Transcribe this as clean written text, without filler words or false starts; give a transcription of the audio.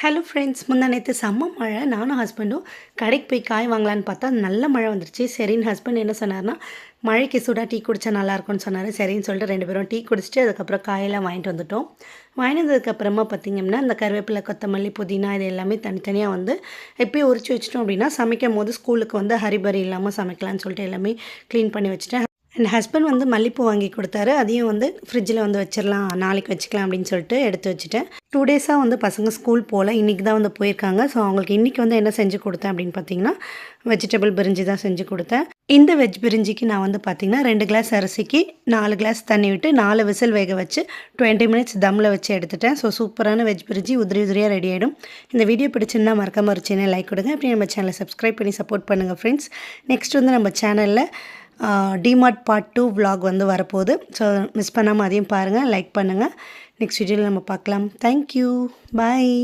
Hello friends, முந்தா நேற்று செம்ம மழை. நானும் ஹஸ்பண்டும் கடைக்கு போய் காய் வாங்கலான்னு பார்த்தா நல்ல மழை வந்துருச்சு. சரின்னு ஹஸ்பண்ட் என்ன சொன்னார்னா, மழைக்கு சூடாக டீ குடித்தா நல்லாயிருக்கும்னு சொன்னார். சரின்னு சொல்லிட்டு 2 பேரும் டீ குடிச்சிட்டு அதுக்கப்புறம் காயெல்லாம் வாங்கிட்டு வந்துட்டோம். வாங்கிட்டு வந்ததுக்கப்புறமா பார்த்திங்கன்னா, இந்த கருவேப்பிலை, கொத்தமல்லி, புதினா இது எல்லாமே தனித்தனியாக வந்து எப்பயும் உரிச்சு வச்சிட்டோம் அப்படின்னா, சமைக்கும் போது ஸ்கூலுக்கு வந்து ஹரிபரி இல்லாமல் சமைக்கலான்னு சொல்லிட்டு எல்லாமே க்ளீன் பண்ணி வச்சுட்டேன். என் ஹஸ்பண்ட் வந்து மல்லிப்பூ வாங்கி கொடுத்தாரு. அதையும் வந்து ஃப்ரிட்ஜில் வந்து வச்சிடலாம், நாளைக்கு வச்சுக்கலாம் அப்படின்னு சொல்லிட்டு எடுத்து வச்சுட்டேன். 2 டேஸாக வந்து பசங்க ஸ்கூல் போகல. இன்றைக்கி தான் வந்து போயிருக்காங்க. ஸோ அவங்களுக்கு இன்றைக்கி வந்து என்ன செஞ்சு கொடுத்தேன் அப்படின்னு பார்த்தீங்கன்னா, வெஜிடபிள் பிரிஞ்சி தான் செஞ்சு கொடுத்தேன். இந்த வெஜ் பிரிஞ்சிக்கு நான் வந்து பார்த்திங்கன்னா 2 கிளாஸ் அரிசிக்கு 4 கிளாஸ் தண்ணி விட்டு 4 விசில் வேக வச்சு 20 மினிட்ஸ் தம்மில் வச்சு எடுத்துட்டேன். ஸோ சூப்பரான வெஜ் பிரிஞ்சி உதிரி உதிரியாக ரெடி ஆகிடும். இந்த வீடியோ பிடிச்சிருந்தா மறக்காம ஒரு சின்ன லைக் கொடுங்க. அப்படி நம்ம சேனலை சப்ஸ்கிரைப் பண்ணி சப்போர்ட் பண்ணுங்கள் ஃப்ரெண்ட்ஸ். நெக்ஸ்ட் வந்து நம்ம சேனலில் டிமார்ட் பார்ட் 2 vlog வந்து வரப்போகுது. ஸோ மிஸ் பண்ணாமல் அதையும் பாருங்கள், லைக் பண்ணுங்கள். நெக்ஸ்ட் வீடியோவில் நம்ம பார்க்கலாம். தேங்க்யூ, பாய்.